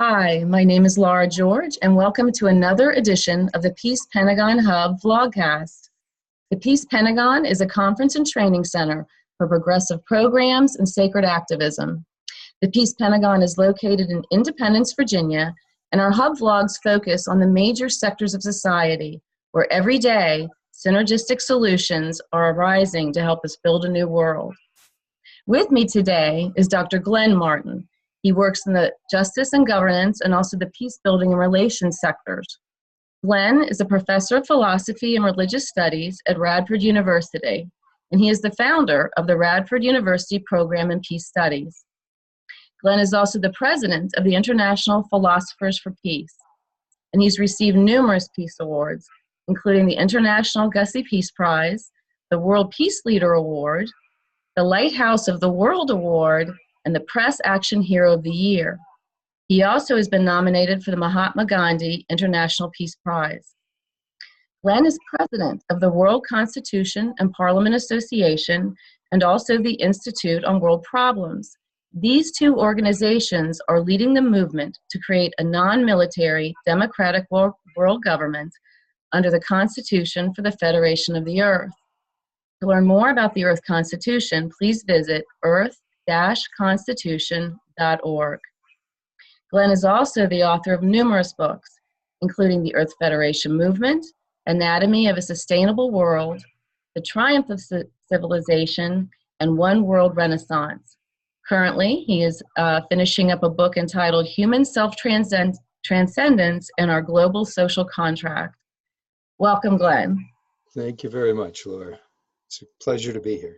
Hi, my name is Laura George, and welcome to another edition of the Peace Pentagon Hub vlogcast. The Peace Pentagon is a conference and training center for progressive programs and sacred activism. The Peace Pentagon is located in Independence, Virginia, and our hub vlogs focus on the major sectors of society where every day synergistic solutions are arising to help us build a new world. With me today is Dr. Glen Martin. He works in the justice and governance and also the peace building and relations sectors. Glen is a professor of philosophy and religious studies at Radford University, and he is the founder of the Radford University Program in Peace Studies. Glen is also the president of the International Philosophers for Peace, and he's received numerous peace awards, including the International Gussie Peace Prize, the World Peace Leader Award, the Lighthouse of the World Award, and the Press Action Hero of the Year. He also has been nominated for the Mahatma Gandhi International Peace Prize. Glen is president of the World Constitution and Parliament Association and also the Institute on World Problems. These two organizations are leading the movement to create a non-military democratic world government under the Constitution for the Federation of the Earth. To learn more about the Earth Constitution, please visit earth-constitution.org. Glen is also the author of numerous books, including The Earth Federation Movement, Anatomy of a Sustainable World, The Triumph of Civilization, and One World Renaissance. Currently, he is finishing up a book entitled Human Self-Transcendence and Our Global Social Contract. Welcome, Glen. Thank you very much, Laura. It's a pleasure to be here.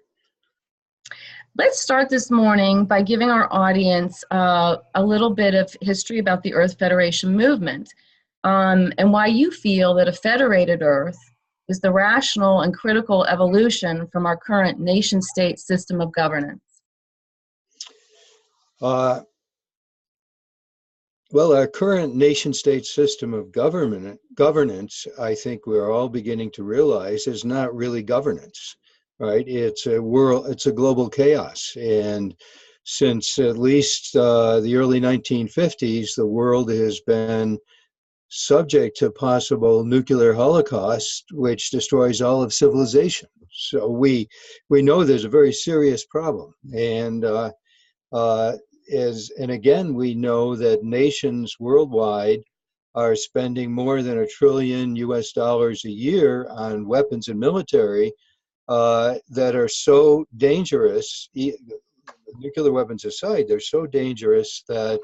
Let's start this morning by giving our audience a little bit of history about the Earth Federation movement and why you feel that a federated Earth is the rational and critical evolution from our current nation-state system of governance. Well, our current nation-state system of governance, I think we're all beginning to realize, is not really governance. Right, it's a global chaos, and since at least the early 1950s, the world has been subject to possible nuclear holocaust, which destroys all of civilization. So we know there's a very serious problem, and again, we know that nations worldwide are spending more than $1 trillion US a year on weapons and military. That are so dangerous, nuclear weapons aside, they're so dangerous that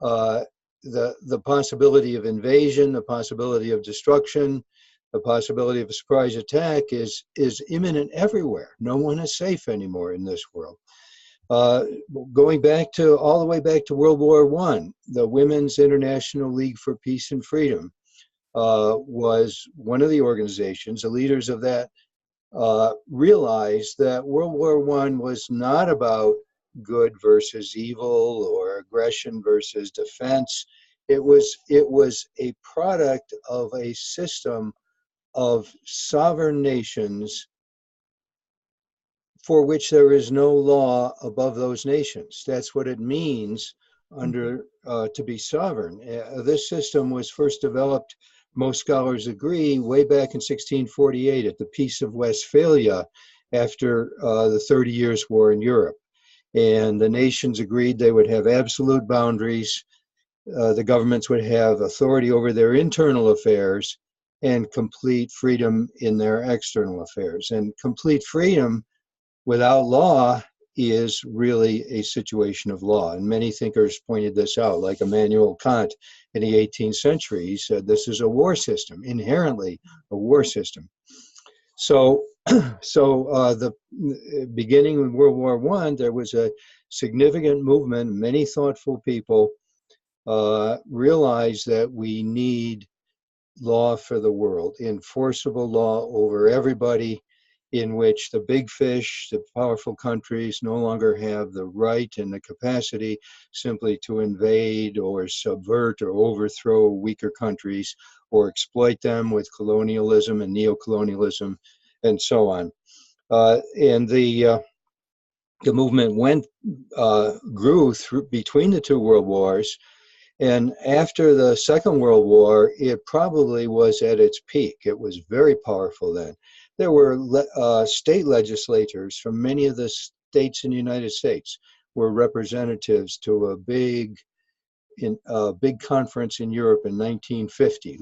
the possibility of invasion, the possibility of destruction, the possibility of a surprise attack is imminent everywhere. No one is safe anymore in this world. Going back all the way back to World War I, the Women's International League for Peace and Freedom was one of the organizations. The leaders of that realized that World War I was not about good versus evil or aggression versus defense. It was a product of a system of sovereign nations for which there is no law above those nations. That's what it means to be sovereign. This system was first developed, most scholars agree, way back in 1648 at the Peace of Westphalia after the 30 Years' War in Europe. And the nations agreed they would have absolute boundaries. The governments would have authority over their internal affairs and complete freedom in their external affairs. And complete freedom without law is really a situation of law. And many thinkers pointed this out, like Immanuel Kant in the 18th century. He said this is a war system, inherently a war system. So the beginning in World War I, there was a significant movement. Many thoughtful people realized that we need law for the world, enforceable law over everybody, in which the big fish, the powerful countries, no longer have the right and the capacity simply to invade or subvert or overthrow weaker countries or exploit them with colonialism and neocolonialism and so on. And the movement grew through between the two world wars And after the Second World War, it probably was at its peak. It was very powerful then. There were state legislators from many of the states in the United States were representatives to a big conference in Europe in 1950,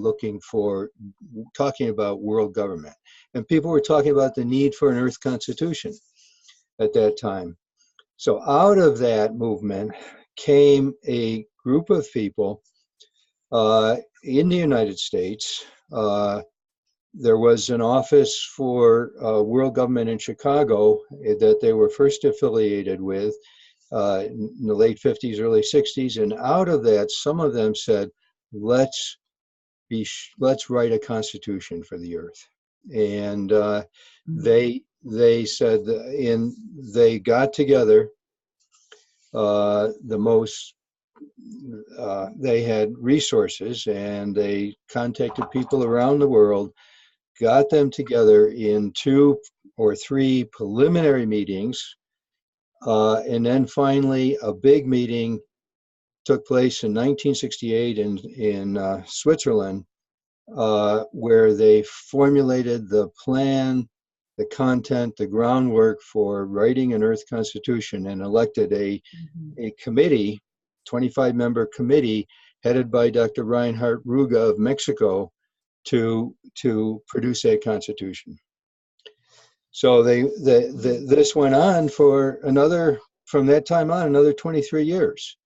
talking about world government. And people were talking about the need for an Earth Constitution at that time. So out of that movement came a group of people in the United States. There was an office for world government in Chicago that they were first affiliated with in the late 50s, early 60s. And out of that, some of them said, let's write a constitution for the Earth. And they said, they got together they had resources, and they contacted people around the world, got them together in 2 or 3 preliminary meetings, and then finally a big meeting took place in 1968 in Switzerland, where they formulated the plan, the content, the groundwork for writing an Earth Constitution, and elected a committee, 25-member committee, headed by Dr. Reinhard Ruga of Mexico, to produce a constitution. So this went on for from that time on, another 23 years.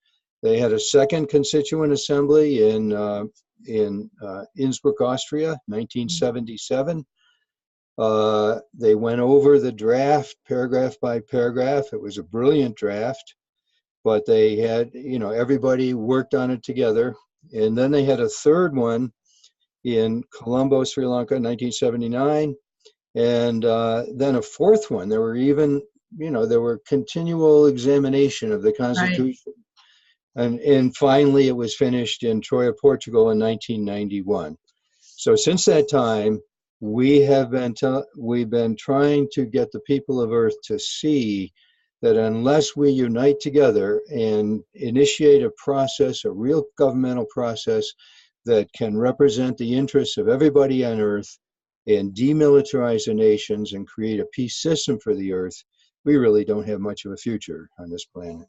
They had a second constituent assembly in Innsbruck, Austria, 1977. They went over the draft paragraph by paragraph. It was a brilliant draft, but they had, everybody worked on it together. And then they had a third one in Colombo, Sri Lanka, 1979. And then a fourth one. There were continual examination of the Constitution. Right. And finally, it was finished in Troia, Portugal in 1991. So since that time, we've been trying to get the people of Earth to see that unless we unite together and initiate a process, a real governmental process that can represent the interests of everybody on Earth and demilitarize the nations and create a peace system for the Earth, we really don't have much of a future on this planet.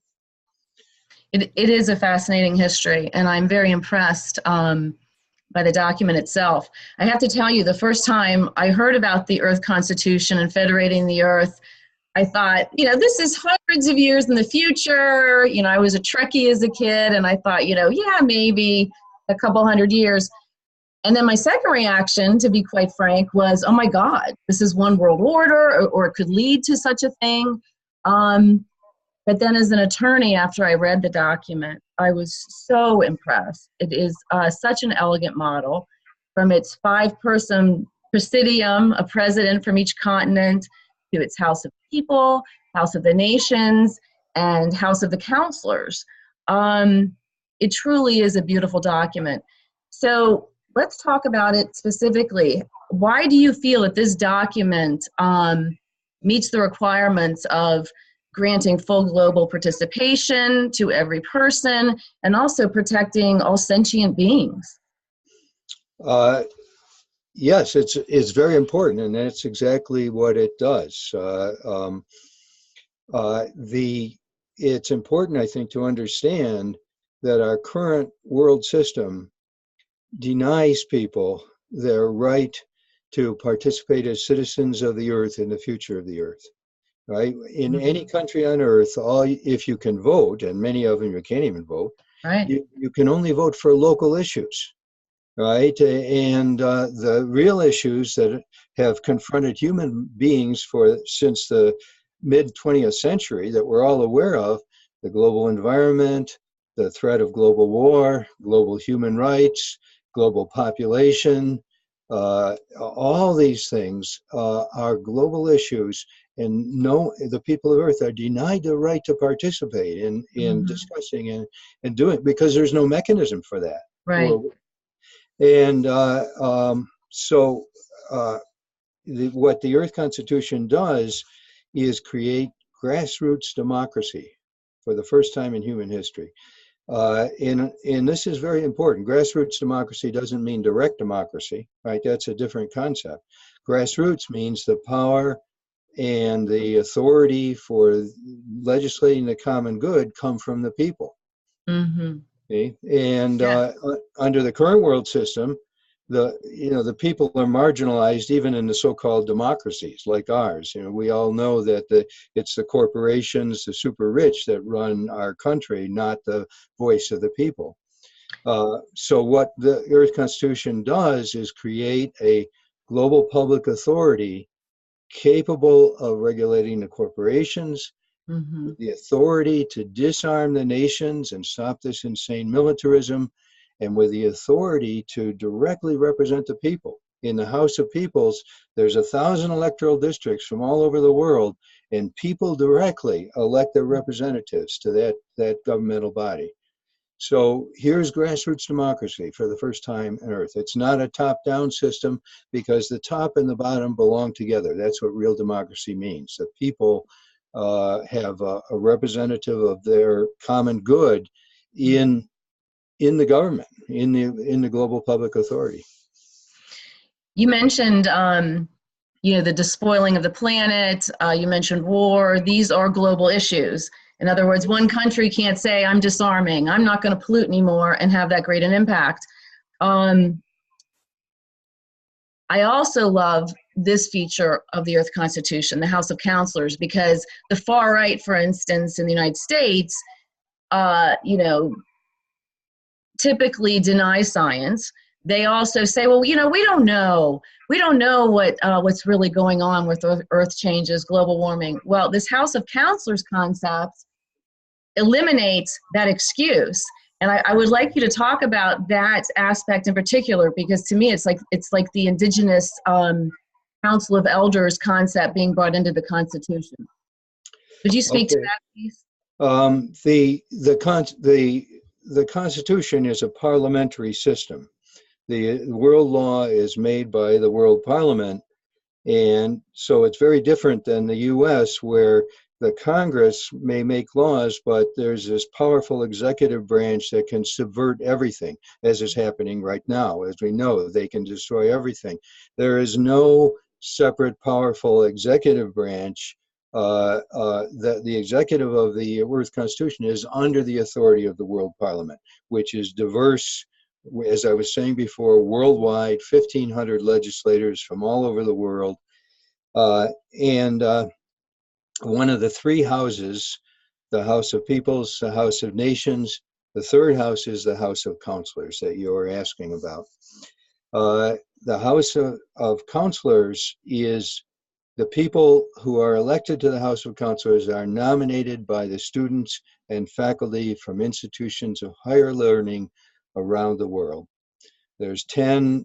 It is a fascinating history, and I'm very impressed by the document itself. I have to tell you, the first time I heard about the Earth Constitution and federating the Earth, I thought, this is hundreds of years in the future. I was a Trekkie as a kid, and I thought, yeah, maybe a couple hundred years. And then my second reaction, to be quite frank, was, oh my God, this is one world order, or it could lead to such a thing. But then as an attorney, after I read the document, I was so impressed. It is such an elegant model, from its 5-person presidium, a president from each continent, to its House of People, House of the Nations, and House of the Councilors. It truly is a beautiful document. So let's talk about it specifically. Why do you feel that this document meets the requirements of granting full global participation to every person, and also protecting all sentient beings? Yes, it's very important, and that's exactly what it does. It's important, I think, to understand that our current world system denies people their right to participate as citizens of the Earth in the future of the Earth. Right? In any country on Earth, if you can vote, and many of them you can't even vote, right, you can only vote for local issues, right? And the real issues that have confronted human beings since the mid-20th century that we're all aware of, the global environment, the threat of global war, global human rights, global population, all these things are global issues. And the people of Earth are denied the right to participate in discussing and doing, because there's no mechanism for that. Right. And what the Earth Constitution does is create grassroots democracy for the first time in human history. And this is very important. Grassroots democracy doesn't mean direct democracy, right? That's a different concept. Grassroots means the power and the authority for legislating the common good come from the people. Mm-hmm. Okay? And Yes. under the current world system, the people are marginalized even in the so-called democracies like ours. We all know that it's the corporations, the super rich that run our country, not the voice of the people. So what the Earth Constitution does is create a global public authority capable of regulating the corporations, Mm-hmm. the authority to disarm the nations and stop this insane militarism, and with the authority to directly represent the people. In the House of Peoples, there's 1,000 electoral districts from all over the world, and people directly elect their representatives to that governmental body. So here's grassroots democracy for the first time on Earth. It's not a top-down system because the top and the bottom belong together. That's what real democracy means. The people have a representative of their common good in the government, in the global public authority. You mentioned, the despoiling of the planet. You mentioned war. These are global issues. In other words, one country can't say, I'm disarming, I'm not going to pollute anymore, and have that great an impact. I also love this feature of the Earth Constitution, the House of Councilors, because the far right, for instance, in the United States, typically deny science. They also say, well, we don't know. We don't know what's really going on with Earth changes, global warming. Well, this House of Councilors concept eliminates that excuse. And I would like you to talk about that aspect in particular, because to me, it's like the indigenous Council of Elders concept being brought into the Constitution. Could you speak to that, please? The Constitution is a parliamentary system. The world law is made by the World Parliament, and so it's very different than the U.S., where the Congress may make laws, but there's this powerful executive branch that can subvert everything, as is happening right now. As we know, they can destroy everything. There is no separate, powerful executive branch. The executive of the Earth Constitution is under the authority of the World Parliament, which is diverse, as I was saying before, worldwide, 1,500 legislators from all over the world. And one of the three houses, the House of Peoples, the House of Nations, the third house is the House of Councilors that you were asking about. The House of Councilors is the people who are elected to the House of Councilors are nominated by the students and faculty from institutions of higher learning around the world. There's 10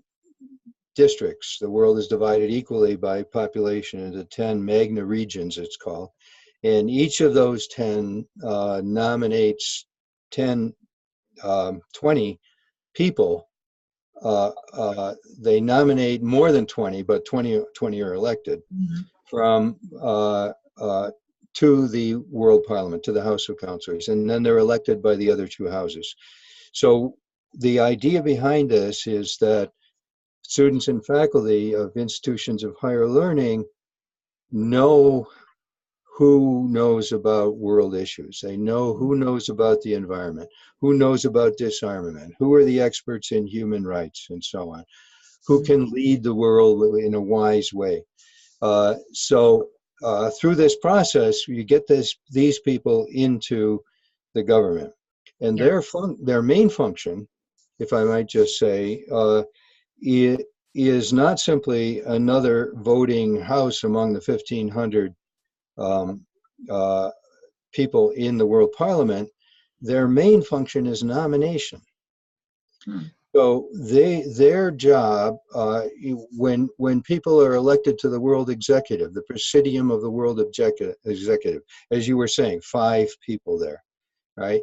districts. The world is divided equally by population into 10 magna regions, it's called. And each of those 10 nominates 20 people. They nominate more than 20, but 20 are elected from to the World Parliament, to the House of Councilors, and then they're elected by the other two houses. So the idea behind this is that students and faculty of institutions of higher learning know who knows about world issues. They know who knows about the environment, who knows about disarmament, who are the experts in human rights, and so on, who can lead the world in a wise way. So through this process, you get these people into the government. And their main function, if I might just say, is not simply another voting house among the 1,500 people in the World Parliament. Their main function is nomination. So their job, when people are elected to the World Executive, the Presidium of the World Executive, as you were saying, 5 people there, right?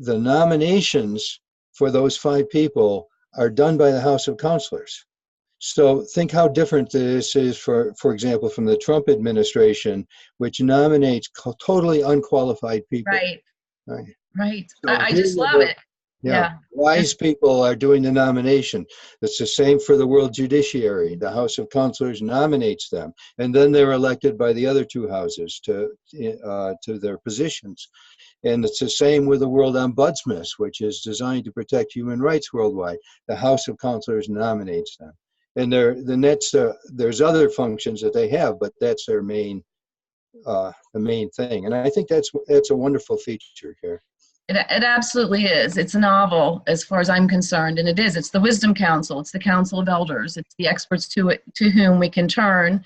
The nominations for those 5 people are done by the House of Councilors. So think how different this is, for example, from the Trump administration, which nominates totally unqualified people. Right. Right. Right. So I here just you love go. it. Yeah, Yeah. wise people are doing the nomination. It's the same for the world judiciary. The House of Councilors nominates them, and then they're elected by the other two houses to their positions. And it's the same with the World Ombudsman, which is designed to protect human rights worldwide. The House of Councilors nominates them. And there's other functions that they have, but that's their the main thing. And I think that's a wonderful feature here. It absolutely is. It's novel as far as I'm concerned, and it is. It's the Wisdom Council. It's the Council of Elders. It's the experts to whom we can turn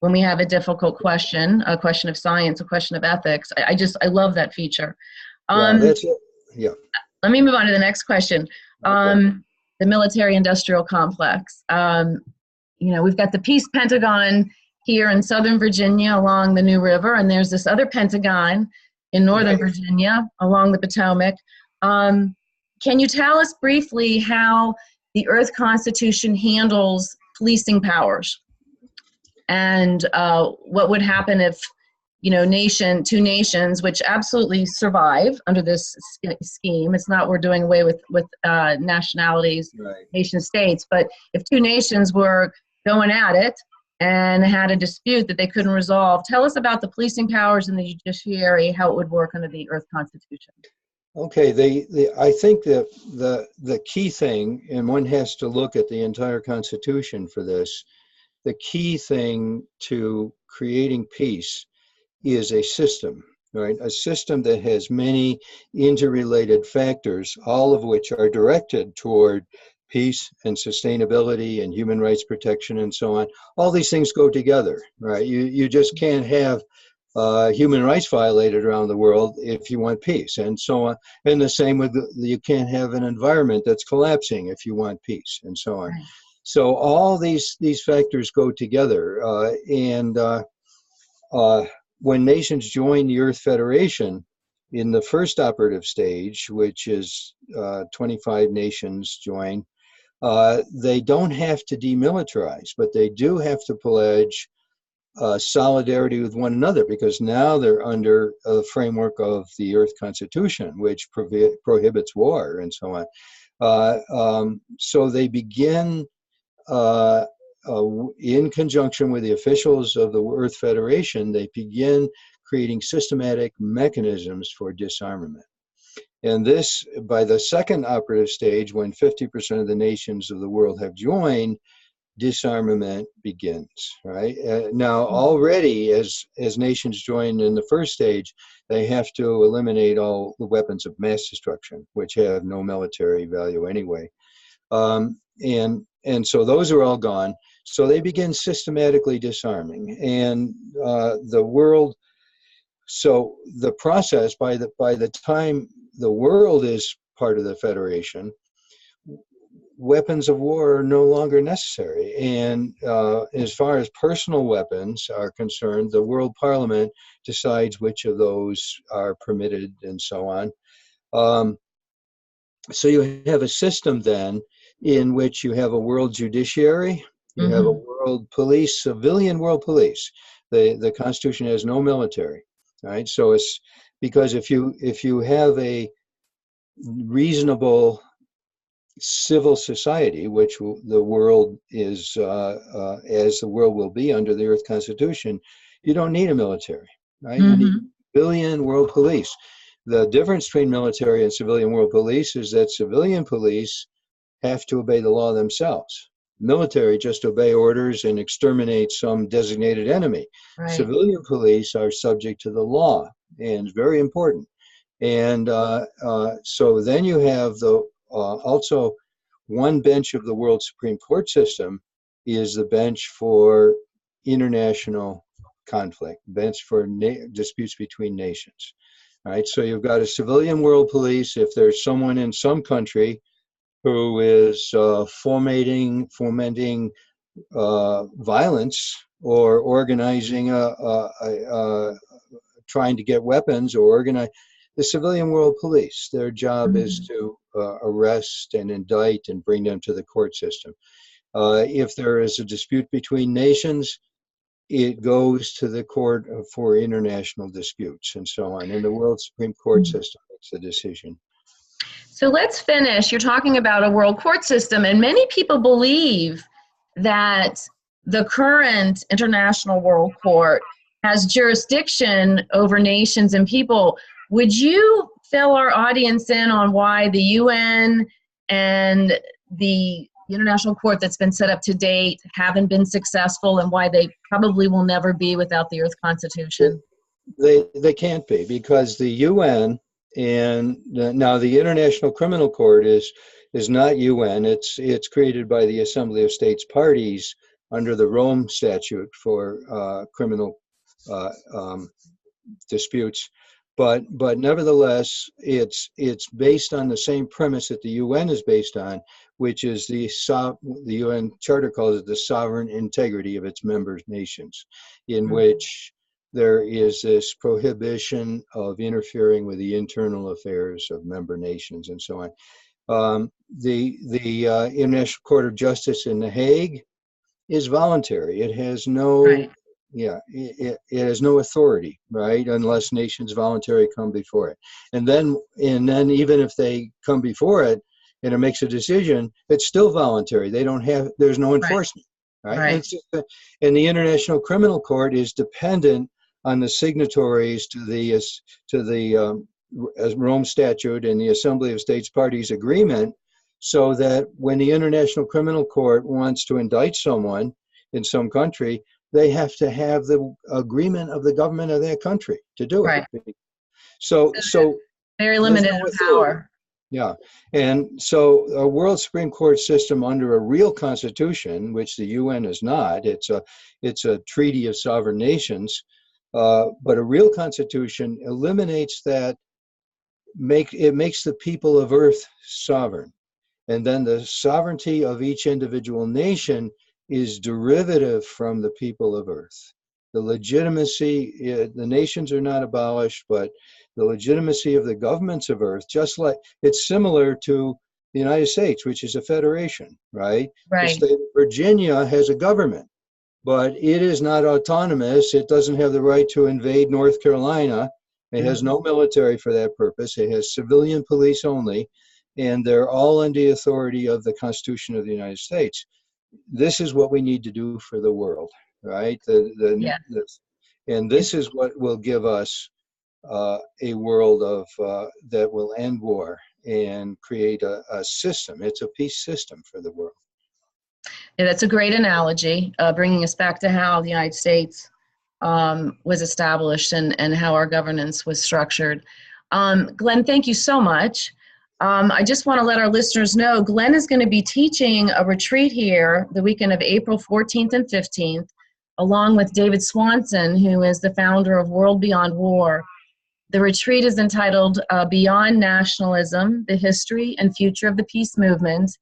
when we have a difficult question, a question of science, a question of ethics. I love that feature. Yeah, that's it. Yeah. Let me move on to the next question. Okay. The military-industrial complex. We've got the Peace Pentagon here in Southern Virginia along the New River, and there's this other Pentagon in Northern Virginia along the Potomac. Can you tell us briefly how the Earth Constitution handles policing powers? And what would happen if, two nations, which absolutely survive under this scheme. It's not we're doing away with nationalities, Right. nation states, but if two nations were going at it and had a dispute that they couldn't resolve, tell us about the policing powers in the judiciary, how it would work under the Earth Constitution. Okay, I think that the key thing, and one has to look at the entire Constitution for this, the key thing to creating peace is a system, right? A system that has many interrelated factors, all of which are directed toward peace and sustainability and human rights protection and so on. All these things go together, right? You just can't have human rights violated around the world if you want peace, and so on. And the same with you can't have an environment that's collapsing if you want peace, and so on. Right. So all these factors go together, when nations join the Earth Federation in the first operative stage, which is 25 nations join, they don't have to demilitarize, but they do have to pledge solidarity with one another, because now they're under the framework of the Earth Constitution, which prohibits war and so on. So they begin in conjunction with the officials of the Earth Federation, they begin creating systematic mechanisms for disarmament. And this, by the second operative stage, when 50% of the nations of the world have joined, disarmament begins, right? Now, already as nations join in the first stage, they have to eliminate all the weapons of mass destruction, which have no military value anyway. And so those are all gone. So they begin systematically disarming, and the world. So the process, by the time the world is part of the Federation, weapons of war are no longer necessary. And as far as personal weapons are concerned, the World Parliament decides which of those are permitted and so on. So you have a system then in which you have a world judiciary, you have a world police, civilian world police. The Constitution has no military, right? So it's because if you have a reasonable civil society, which the world is, as the world will be under the Earth Constitution, you don't need a military, right? You need civilian world police. The difference between military and civilian world police is that civilian police have to obey the law themselves. Military just obey orders and exterminate some designated enemy. Right. Civilian police are subject to the law, and it's very important. And so then you have also one bench of the world Supreme Court system is the bench for international conflict, bench for disputes between nations. All right, so you've got a civilian world police. If there's someone in some country who is fomenting violence or organizing trying to get weapons or organize, the civilian world police, their job is to arrest and indict and bring them to the court system. If there is a dispute between nations, it goes to the court for international disputes and so on. And the World Supreme Court system makes the decision. So let's finish. You're talking about a world court system, and many people believe that the current International World Court has jurisdiction over nations and people. Would you fill our audience in on why the UN and the International Court that's been set up to date haven't been successful, and why they probably will never be without the Earth Constitution? They can't be, because the UN and now the International Criminal Court is not UN. It's created by the Assembly of States Parties under the Rome Statute for criminal disputes. But nevertheless, it's based on the same premise that the UN is based on, which is the UN Charter calls it the sovereign integrity of its member nations, in which there is this prohibition of interfering with the internal affairs of member nations and so on. The International Court of Justice in The Hague is voluntary. It has no it has no authority, right, unless nations voluntarily come before it. And then even if they come before it and it makes a decision, it's still voluntary. There's no enforcement, right? And the International Criminal Court is dependent on the signatories to the Rome Statute and the Assembly of States Parties agreement, so that when the International Criminal Court wants to indict someone in some country, they have to have the agreement of the government of that country to do it. So very limited power. Yeah, and so a world Supreme Court system under a real constitution, which the UN is not, it's a treaty of sovereign nations, but a real constitution eliminates that. It makes the people of Earth sovereign, and then the sovereignty of each individual nation is derivative from the people of Earth. The legitimacy, the nations are not abolished, but the legitimacy of the governments of Earth, just like it's similar to the United States, which is a federation, right? The state of Virginia has a government, but it is not autonomous. It doesn't have the right to invade North Carolina. It has no military for that purpose. It has civilian police only, and they're all under the authority of the Constitution of the United States. This is what we need to do for the world, right? And this is what will give us a world of that will end war and create a system. It's a peace system for the world. Yeah, that's a great analogy, bringing us back to how the United States was established and how our governance was structured. Glenn, thank you so much. I just want to let our listeners know, Glenn is going to be teaching a retreat here the weekend of April 14th and 15th, along with David Swanson, who is the founder of World Beyond War. The retreat is entitled Beyond Nationalism, the History and Future of the Peace Movement.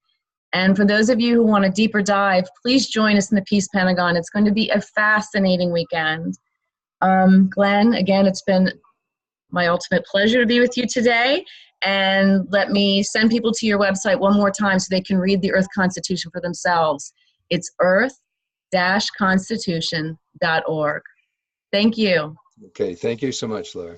And for those of you who want a deeper dive, please join us in the Peace Pentagon. It's going to be a fascinating weekend. Glenn, again, it's been my ultimate pleasure to be with you today. And let me send people to your website one more time so they can read the Earth Constitution for themselves. It's earth-constitution.org. Thank you. Okay, thank you so much, Laura.